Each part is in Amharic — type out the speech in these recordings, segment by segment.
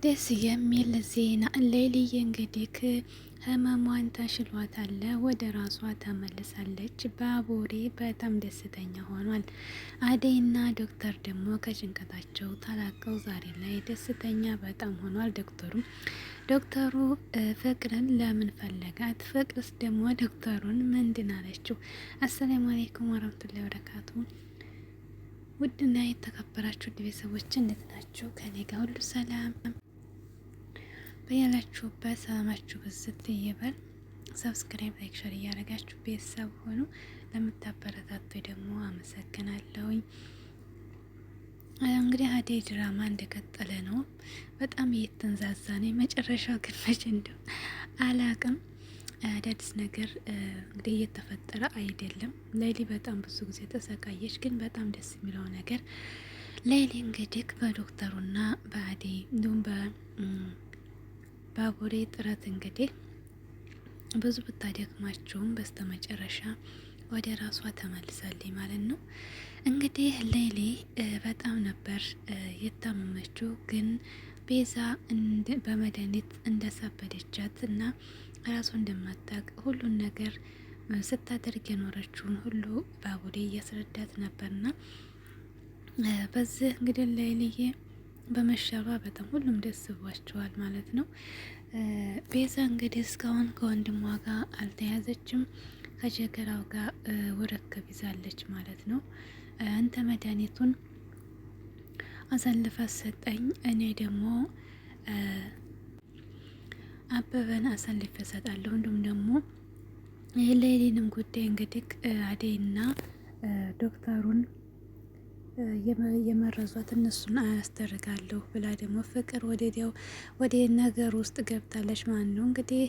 ደስ የሚል ዜና ሌሊዬ እንግዲህ ህመሟን ተሽሏታል፣ ወደ ራሷ ተመልሳለች። ባቡሬ በጣም ደስተኛ ሆኗል። አደይና ዶክተር ደግሞ ከጭንቀታቸው ተላቀው ዛሬ ላይ ደስተኛ በጣም ሆኗል። ዶክተሩ ፍቅርን ለምን ፈለጋት? ፍቅርስ ደግሞ ዶክተሩን ምንድን አለችው? አሰላሙ አለይኩም ወራህመቱላሂ ወበረካቱ። ውድና የተከበራችሁ ቤተሰቦች እንዴት ናችሁ? ከኔ ጋር ሁሉ ሰላም። በያላችሁበት ሰላማችሁ ብዝት ይበል። ሰብስክራይብ፣ ላይክ፣ ሸር እያደረጋችሁ ቤተሰብ ሆኑ። ለምታበረታቱ ደግሞ አመሰግናለሁኝ። እንግዲህ አደይ ድራማ እንደቀጠለ ነው። በጣም እየተንዛዛ ነው። መጨረሻው ግን መቼ እንደው አላቅም። አዳዲስ ነገር እንግዲህ እየተፈጠረ አይደለም። ሌሊ በጣም ብዙ ጊዜ ተሰቃየች። ግን በጣም ደስ የሚለው ነገር ሌሊ እንግዲህ በዶክተሩና በአደይ እንዲሁም ባቡሬ ጥረት እንግዲህ ብዙ ብታደክማቸውም በስተመጨረሻ ወደ ራሷ ተመልሳለች ማለት ነው። እንግዲህ ሌሊ በጣም ነበር የታመመችው፣ ግን ቤዛ በመድኃኒት እንደሳበደቻት እና ራሷ እንደማታውቅ ሁሉን ነገር ስታደርግ የኖረችውን ሁሉ ባቡሬ እያስረዳት ነበርና በዚህ እንግዲህ ሌሊዬ በመሻሏ በጣም ሁሉም ደስ ብሏቸዋል ማለት ነው። ቤዛ እንግዲህ እስካሁን ከወንድሟ ጋር አልተያዘችም፣ ከጀገራው ጋር ውርክብ ይዛለች ማለት ነው። አንተ መድኃኒቱን አሳልፋ ሰጠኝ፣ እኔ ደግሞ አበበን አሳልፌ እሰጣለሁ። እንዲሁም ደግሞ የሌሊንም ጉዳይ እንግዲህ አደይና ዶክተሩን የመረዟት እነሱን አያስደርጋለሁ ብላ ደግሞ ፍቅር ወደ ነገር ውስጥ ገብታለች ማለት ነው። እንግዲህ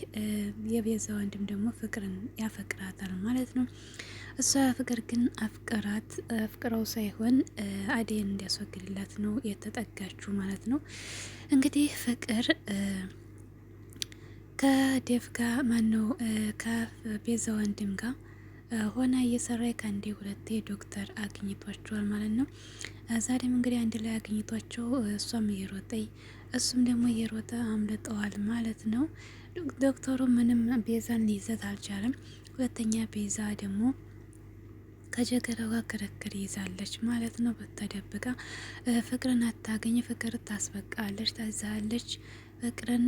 የቤዛ ወንድም ደግሞ ፍቅርን ያፈቅራታል ማለት ነው። እሷ ፍቅር ግን አፍቅረው ሳይሆን አደይን እንዲያስወግድላት ነው የተጠጋችው ማለት ነው። እንግዲህ ፍቅር ከዴቭ ጋር ማነው ከቤዛ ወንድም ጋር ሆና እየሰራ ከአንዴ ሁለቴ ዶክተር አግኝቷቸዋል ማለት ነው። ዛሬም እንግዲህ አንድ ላይ አግኝቷቸው እሷም እየሮጠኝ እሱም ደግሞ እየሮጠ አምልጠዋል ማለት ነው። ዶክተሩ ምንም ቤዛን ሊይዘት አልቻለም። ሁለተኛ ቤዛ ደግሞ ከጀገራው ጋር ክርክር ይዛለች ማለት ነው። በተደብቃ ፍቅርን አታገኝ፣ ፍቅር ታስበቃለች፣ ታዛለች። ፍቅርን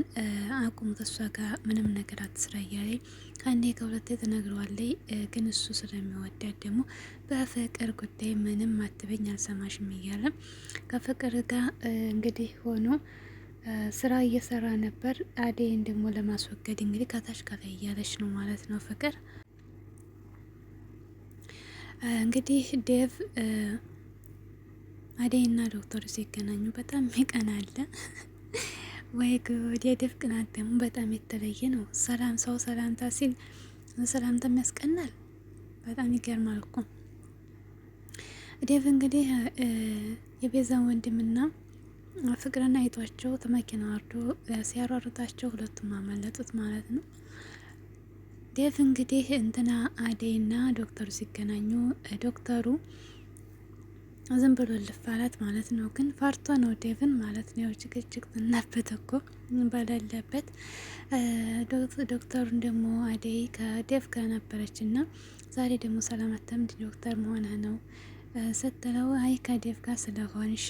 አቁም፣ ተሷ ጋር ምንም ነገር አትስራ እያለኝ ከአንዴ ከሁለቴ ትነግረዋለች። ግን እሱ ስለሚወዳት ደግሞ በፍቅር ጉዳይ ምንም አትበኝ አልሰማሽም እያለ ከፍቅር ጋር እንግዲህ ሆኖ ስራ እየሰራ ነበር። አደይን ደግሞ ለማስወገድ እንግዲህ ከታች ከላይ እያለች ነው ማለት ነው ፍቅር እንግዲህ ዴቭ አደይና ዶክተሩ ሲገናኙ በጣም ይቀናል። ወይ ጉድ! የዴቭ ቅናት ደግሞ በጣም የተለየ ነው። ሰው ሰላምታ ሲል ሰላምታም ያስቀናል። በጣም ይገርማል እኮ ዴቭ እንግዲህ የቤዛን ወንድምና ፍቅርን አይቷቸው ተመኪና ወርዶ ሲያሯሩጣቸው ሁለቱም አመለጡት ማለት ነው። ዴቭ እንግዲህ እንትና አደይና ዶክተሩ ሲገናኙ ዶክተሩ ዝም ብሎ ልፋላት ማለት ነው። ግን ፋርቷ ነው ዴቭን ማለት ነው። ጭቅጭቅ እናበት እኮ በሌለበት ዶክተሩን ደግሞ አደይ ከዴቭ ጋር ነበረች እና ዛሬ ደግሞ ሰላማታ ምንድ ዶክተር መሆንህ ነው ስትለው አይ ከዴቭ ጋር ስለሆንሽ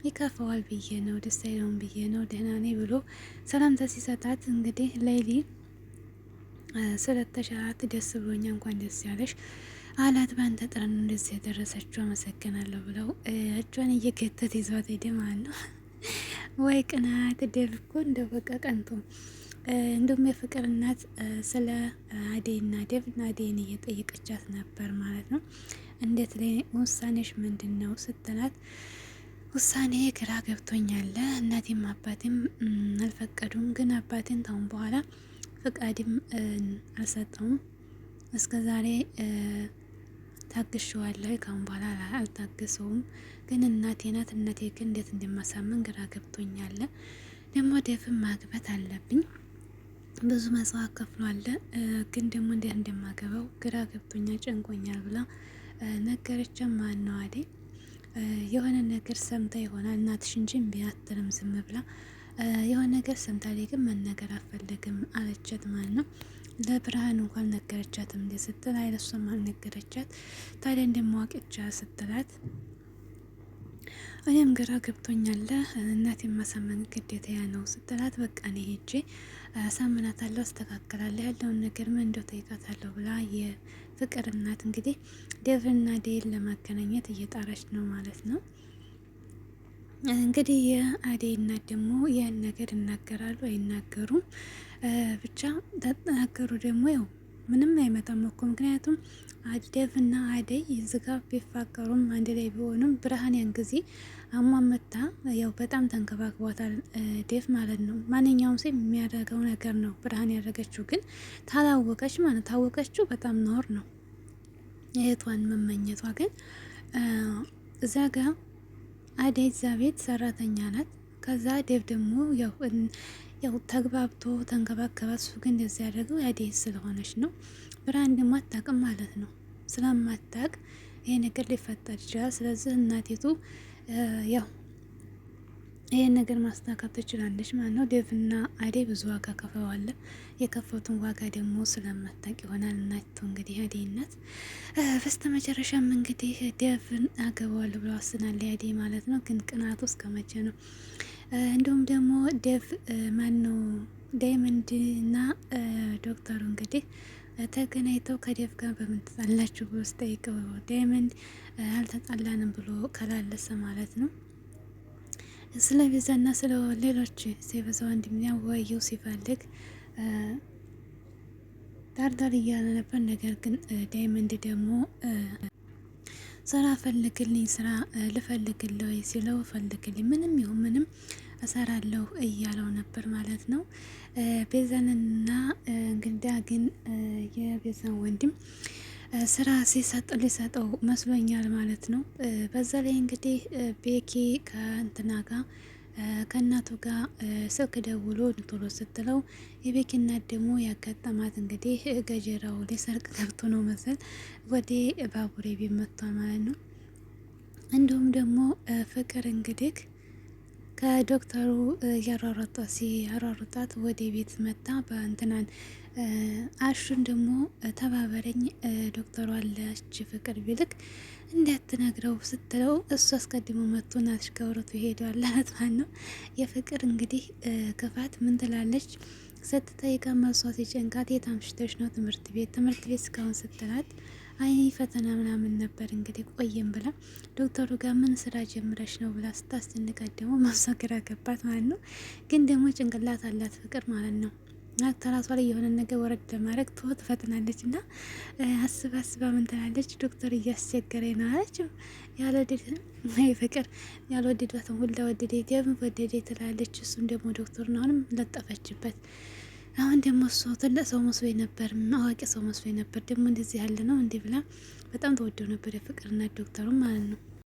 ይከፈዋል ብዬ ነው፣ ደስ አይለውም ብዬ ነው፣ ደህና ነኝ ብሎ ሰላምታ ሲሰጣት እንግዲህ ሌሊ ስለተሻላት ደስ ብሎኛ እንኳን ደስ ያለሽ አላት። ባንተ ጥረን እንደዚህ የደረሰችው አመሰግናለሁ ብለው እጇን እየገተት ይዟት ሄደ ማለት ነው። ወይ ቅናት! ዴቭ እኮ እንደው በቃ ቀንቶ እንዲሁም የፍቅር እናት ስለ አደይና ዴቭ አደይን እየጠየቀቻት ነበር ማለት ነው። እንዴት ላይ ውሳኔሽ ምንድን ነው ስትላት ውሳኔ ግራ ገብቶኛል፣ እናቴም አባቴም አልፈቀዱም፣ ግን አባቴን ታውን በኋላ ፍቃድም አልሰጠውም። እስከ ዛሬ ታግሸዋለሁ፣ ካሁን በኋላ አልታገሰውም። ግን እናቴ ናት። እናቴ ግን እንዴት እንደማሳመን ግራ ገብቶኛል። ደግሞ ዴቭን ማግባት አለብኝ፣ ብዙ መስዋዕት ከፍሏል። ግን ደግሞ እንዴት እንደማገባው ግራ ገብቶኛል፣ ጨንቆኛል ብላ ነገረችም። ማን ነው አደይ የሆነ ነገር ሰምታ ይሆናል እናትሽ እንጂ እምቢ አትልም ዝም ብላ የሆነ ነገር ሰምታ ላይ ግን መነገር አትፈልግም አለቻት ማለት ነው። ለብርሃን እንኳን ነገረቻትም እንዴ ስትል አይለሷም አልነገረቻት። ታዲያ እንደማዋቅቻ ስትላት እኔም ግራ ገብቶኛል እናቴን ማሳመን ግዴታ ነው ስትላት፣ በቃ እኔ ሄጄ አሳምናታለሁ፣ አስተካክላለሁ ያለውን ነገር ምን እንደው ጠይቃታለሁ ብላ የፍቅር እናት እንግዲህ ዴቭና ዴል ለማገናኘት እየጣረች ነው ማለት ነው። እንግዲህ የአደይ እናት ደግሞ ያን ነገር ይናገራሉ አይናገሩም፣ ብቻ ተናገሩ ደግሞ ያው ምንም አይመጣም እኮ ምክንያቱም ዴቭና አደይ ዝጋ ቢፋቀሩም አንድ ላይ ቢሆኑም ብርሃን ያን ጊዜ አሟመታ ያው በጣም ተንከባክቧታል ዴቭ ማለት ነው። ማንኛውም ሰው የሚያደርገው ነገር ነው ብርሃን ያደረገችው፣ ግን ታላወቀች ማለት ታወቀችው በጣም ኖር ነው እህቷን መመኘቷ። ግን እዛ ጋ አደይ እዛ ቤት ሰራተኛ ናት። ከዛ ዴቭ ደግሞ ያው ተግባብቶ ተንከባከባት። እሱ ግን እንደዚህ ያደረገው አደይ ስለሆነች ነው። ብርሃን ደግሞ አታውቅም ማለት ነው። ስለማታውቅ ይሄ ነገር ሊፈጠር ይችላል። ስለዚህ እናቲቱ ያው ይሄን ነገር ማስተካከል ትችላለች ማለት ነው። ዴቭና አደይ ብዙ ዋጋ ከፍለዋል። የከፈቱን ዋጋ ደግሞ ስለማታውቅ ይሆናል እናቲቱ እንግዲህ አደይ እናት። በስተ መጨረሻም እንግዲህ ዴቭን አገባዋለሁ ብለው አስናለ አደይ ማለት ነው። ግን ቅናቱ እስከ መቼ ነው? እንዲሁም ደግሞ ዴቭ ማነው ዳይመንድና ዶክተሩ እንግዲህ ተገናኝተው ከዴቭ ጋር በምን ተጣላችሁ ብሎ ስጠይቀው ዳይመንድ አልተጣላንም ብሎ ከላለሰ ማለት ነው። ስለ ቤዛና ስለ ሌሎች የቤዛ ወንድም ያወየው ሲፈልግ ዳርዳር እያለ ነበር። ነገር ግን ዳይመንድ ደግሞ ስራ ፈልግልኝ፣ ስራ ልፈልግልህ ሲለው ፈልግልኝ፣ ምንም ይሁን ምንም እሰራለሁ እያለው ነበር ማለት ነው። ቤዛንና እንግዳ ግን የቤዛን ወንድም ስራ ሊሰጠው መስሎኛል ማለት ነው። በዛ ላይ እንግዲህ ቤኪ ከእንትና ጋር ከእናቱ ጋር ስልክ ደውሎ ቶሎ ስትለው የቤኪ እናት ደግሞ ያጋጠማት እንግዲህ ገጀራው ሊሰርቅ ገብቶ ነው መሰል ወደ ባቡሬ ቤት መጥቷል ማለት ነው። እንዲሁም ደግሞ ፍቅር እንግዲህ ከዶክተሩ ያሯሯጣት ወደ ቤት መጣ። በእንትናን አሹን ደግሞ ተባበረኝ ዶክተሩ አለች ፍቅር ቢልክ እንዳትነግረው ስትለው እሱ አስቀድሞ መጥቶ እናትሽ ከብረቱ ይሄዳል ማለት ነው። የፍቅር እንግዲህ ክፋት ምን ትላለች ስትጠይቃ መልሷ ሲጨንቃት የት አምሽተሽ ነው? ትምህርት ቤት እስካሁን ስትላት አይ ፈተና ምናምን ነበር እንግዲህ ቆየም ብላ ዶክተሩ ጋር ምን ስራ ጀምረሽ ነው ብላ ስታስጨንቃት ደግሞ ማሳገር ገባት ማለት ነው። ግን ደግሞ ጭንቅላት አላት ፍቅር ማለት ነው። ተራሷ ላይ የሆነ ነገር ወረድ ለማድረግ ትፈጥናለች እና አስባ ምን ትላለች? ዶክተር እያስቸገረኝ ነው አለች። ፍቅር ያልወደዷትን ሁላ ወደዴ ደም ወደዴ ትላለች። እሱም ደግሞ ዶክተሩን አሁንም ለጠፈችበት። አሁን ደግሞ እሱ ትልቅ ሰው መስሎኝ ነበር፣ አዋቂ ሰው መስሎኝ ነበር፣ ደግሞ እንደዚህ ያለ ነው እንዲህ ብላ በጣም ተወደው ነበር የፍቅርና ዶክተሩ ማለት ነው።